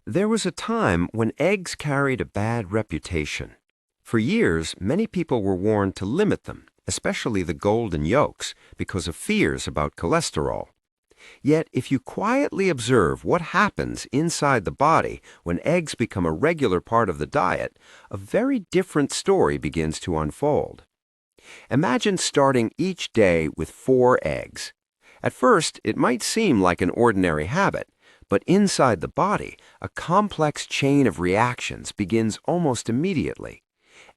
There was a time when eggs carried a bad reputation. For years, many people were warned to limit them, especially the golden yolks, because of fears about cholesterol. Yet, if you quietly observe what happens inside the body when eggs become a regular part of the diet, a very different story begins to unfold. Imagine starting each day with 4 eggs. At first, it might seem like an ordinary habit, but inside the body, a complex chain of reactions begins almost immediately.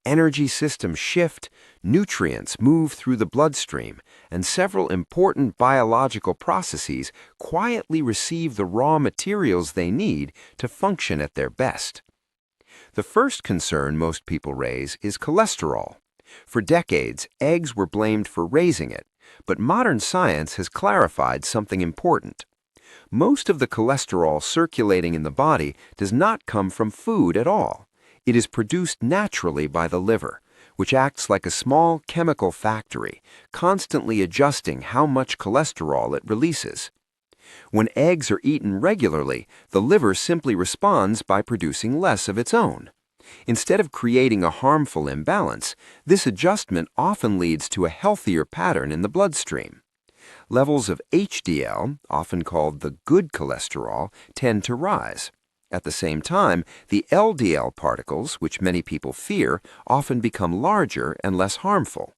Energy systems shift, nutrients move through the bloodstream, and several important biological processes quietly receive the raw materials they need to function at their best. The first concern most people raise is cholesterol. For decades, eggs were blamed for raising it, but modern science has clarified something important. Most of the cholesterol circulating in the body does not come from food at all. It is produced naturally by the liver, which acts like a small chemical factory, constantly adjusting how much cholesterol it releases. When eggs are eaten regularly, the liver simply responds by producing less of its own. Instead of creating a harmful imbalance, this adjustment often leads to a healthier pattern in the bloodstream. Levels of HDL, often called the good cholesterol, tend to rise. At the same time, the LDL particles, which many people fear, often become larger and less harmful.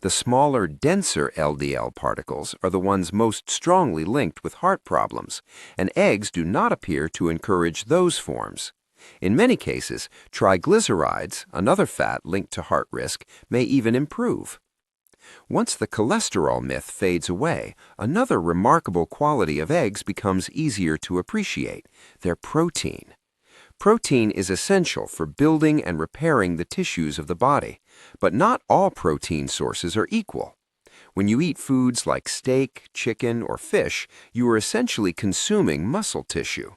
The smaller, denser LDL particles are the ones most strongly linked with heart problems, and eggs do not appear to encourage those forms. In many cases, triglycerides, another fat linked to heart risk, may even improve. Once the cholesterol myth fades away, another remarkable quality of eggs becomes easier to appreciate: their protein. Protein is essential for building and repairing the tissues of the body, but not all protein sources are equal. When you eat foods like steak, chicken, or fish, you are essentially consuming muscle tissue.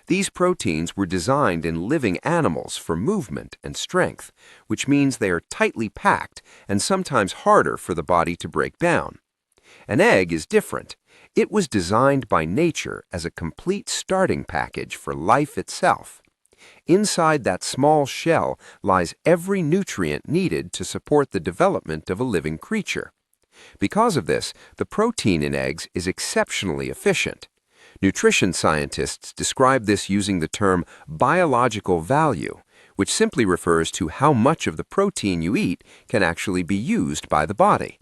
These proteins were designed in living animals for movement and strength, which means they are tightly packed and sometimes harder for the body to break down. An egg is different. It was designed by nature as a complete starting package for life itself. Inside that small shell lies every nutrient needed to support the development of a living creature. Because of this, the protein in eggs is exceptionally efficient. Nutrition scientists describe this using the term biological value, which simply refers to how much of the protein you eat can actually be used by the body.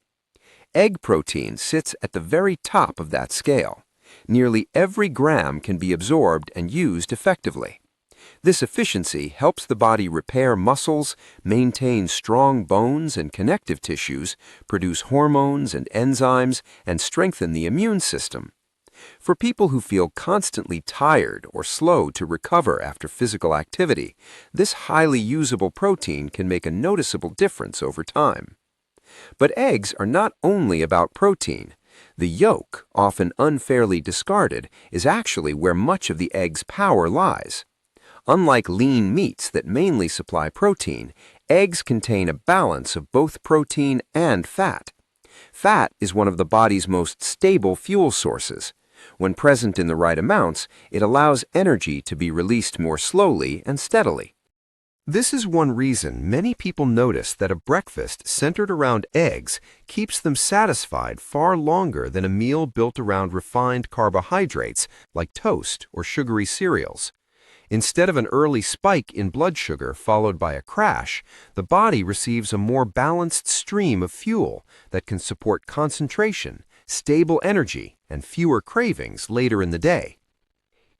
Egg protein sits at the very top of that scale. Nearly every gram can be absorbed and used effectively. This efficiency helps the body repair muscles, maintain strong bones and connective tissues, produce hormones and enzymes, and strengthen the immune system. For people who feel constantly tired or slow to recover after physical activity, this highly usable protein can make a noticeable difference over time. But eggs are not only about protein. The yolk, often unfairly discarded, is actually where much of the egg's power lies. Unlike lean meats that mainly supply protein, eggs contain a balance of both protein and fat. Fat is one of the body's most stable fuel sources. When present in the right amounts, it allows energy to be released more slowly and steadily. This is one reason many people notice that a breakfast centered around eggs keeps them satisfied far longer than a meal built around refined carbohydrates like toast or sugary cereals. Instead of an early spike in blood sugar followed by a crash, the body receives a more balanced stream of fuel that can support concentration, stable energy, and fewer cravings later in the day.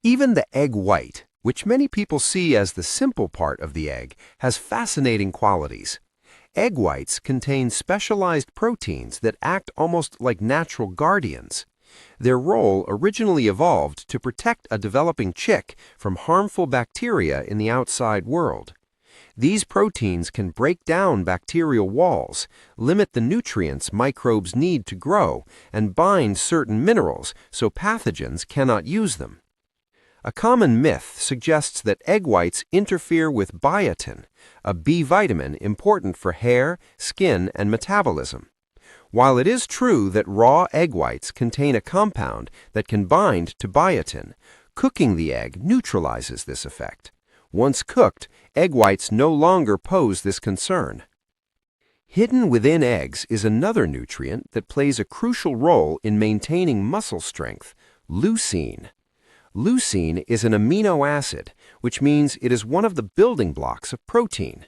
Even the egg white, which many people see as the simple part of the egg, has fascinating qualities. Egg whites contain specialized proteins that act almost like natural guardians. Their role originally evolved to protect a developing chick from harmful bacteria in the outside world. These proteins can break down bacterial walls, limit the nutrients microbes need to grow, and bind certain minerals so pathogens cannot use them. A common myth suggests that egg whites interfere with biotin, a B vitamin important for hair, skin, and metabolism. While it is true that raw egg whites contain a compound that can bind to biotin, Cooking the egg neutralizes this effect. Once cooked, egg whites no longer pose this concern. Hidden within eggs is another nutrient that plays a crucial role in maintaining muscle strength: leucine. Leucine is an amino acid, which means it is one of the building blocks of protein.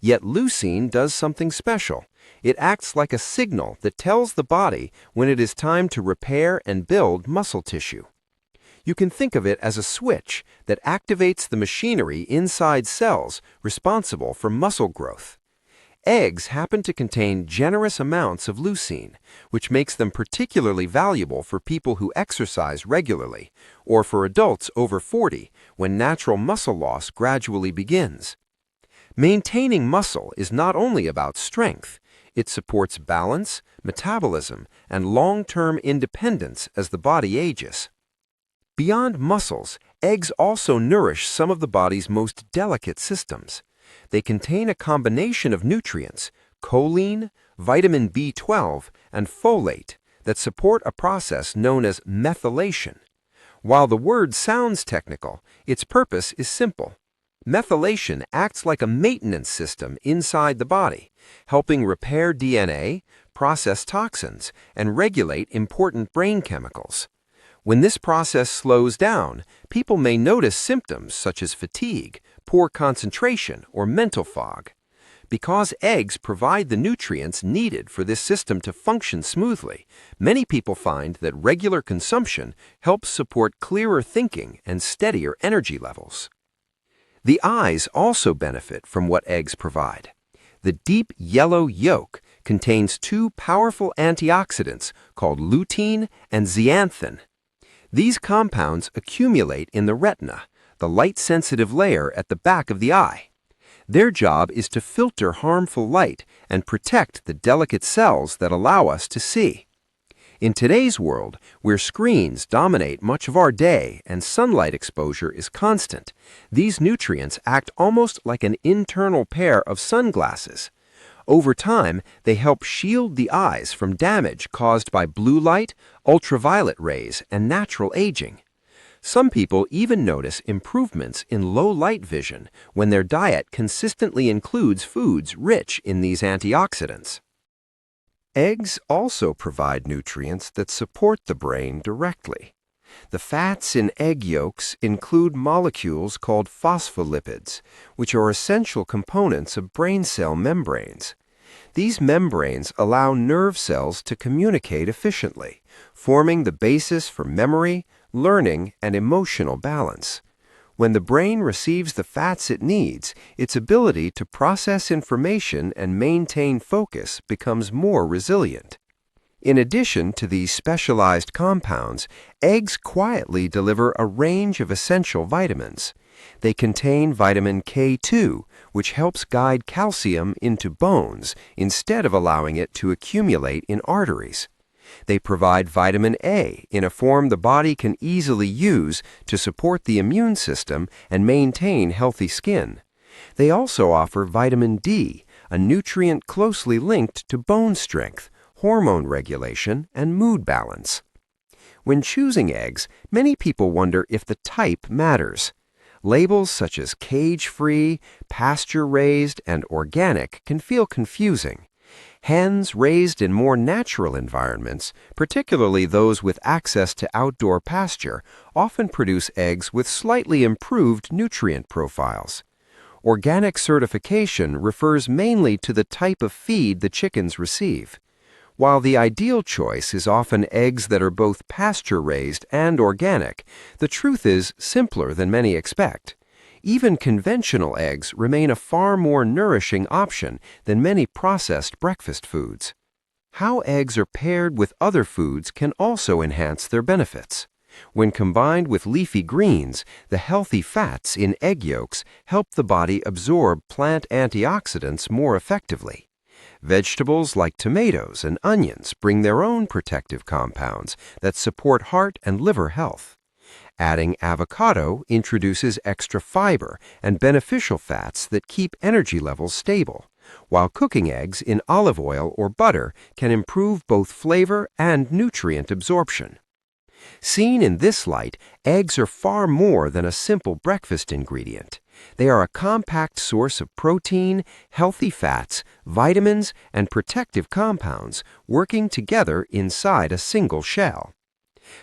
Yet leucine does something special. It acts like a signal that tells the body when it is time to repair and build muscle tissue. You can think of it as a switch that activates the machinery inside cells responsible for muscle growth. Eggs happen to contain generous amounts of leucine, which makes them particularly valuable for people who exercise regularly, or for adults over 40 when natural muscle loss gradually begins. Maintaining muscle is not only about strength, it supports balance, metabolism, and long-term independence as the body ages. Beyond muscles, eggs also nourish some of the body's most delicate systems. They contain a combination of nutrients, choline, vitamin B12, and folate, that support a process known as methylation. While the word sounds technical, its purpose is simple. Methylation acts like a maintenance system inside the body, helping repair DNA, process toxins, and regulate important brain chemicals. When this process slows down, people may notice symptoms such as fatigue, poor concentration, or mental fog. Because eggs provide the nutrients needed for this system to function smoothly, many people find that regular consumption helps support clearer thinking and steadier energy levels. The eyes also benefit from what eggs provide. The deep yellow yolk contains two powerful antioxidants called lutein and zeaxanthin. These compounds accumulate in the retina, the light-sensitive layer at the back of the eye. Their job is to filter harmful light and protect the delicate cells that allow us to see. In today's world, where screens dominate much of our day and sunlight exposure is constant, these nutrients act almost like an internal pair of sunglasses. Over time, they help shield the eyes from damage caused by blue light, ultraviolet rays, and natural aging. Some people even notice improvements in low-light vision when their diet consistently includes foods rich in these antioxidants. Eggs also provide nutrients that support the brain directly. The fats in egg yolks include molecules called phospholipids, which are essential components of brain cell membranes. These membranes allow nerve cells to communicate efficiently, forming the basis for memory, learning, and emotional balance. When the brain receives the fats it needs, its ability to process information and maintain focus becomes more resilient. In addition to these specialized compounds, eggs quietly deliver a range of essential vitamins. They contain vitamin K2, which helps guide calcium into bones instead of allowing it to accumulate in arteries. They provide vitamin A in a form the body can easily use to support the immune system and maintain healthy skin. They also offer vitamin D, a nutrient closely linked to bone strength, hormone regulation, and mood balance. When choosing eggs, many people wonder if the type matters. Labels such as cage-free, pasture-raised, and organic can feel confusing. Hens raised in more natural environments, particularly those with access to outdoor pasture, often produce eggs with slightly improved nutrient profiles. Organic certification refers mainly to the type of feed the chickens receive. While the ideal choice is often eggs that are both pasture-raised and organic, the truth is simpler than many expect. Even conventional eggs remain a far more nourishing option than many processed breakfast foods. How eggs are paired with other foods can also enhance their benefits. When combined with leafy greens, the healthy fats in egg yolks help the body absorb plant antioxidants more effectively. Vegetables like tomatoes and onions bring their own protective compounds that support heart and liver health. Adding avocado introduces extra fiber and beneficial fats that keep energy levels stable, while cooking eggs in olive oil or butter can improve both flavor and nutrient absorption. Seen in this light, eggs are far more than a simple breakfast ingredient. They are a compact source of protein, healthy fats, vitamins, and protective compounds working together inside a single shell.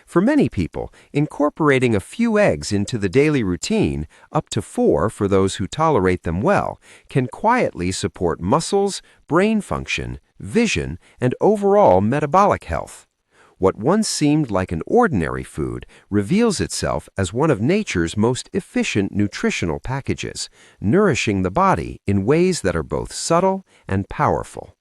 For many people, incorporating a few eggs into the daily routine, up to 4 for those who tolerate them well, can quietly support muscles, brain function, vision, and overall metabolic health. What once seemed like an ordinary food reveals itself as one of nature's most efficient nutritional packages, nourishing the body in ways that are both subtle and powerful.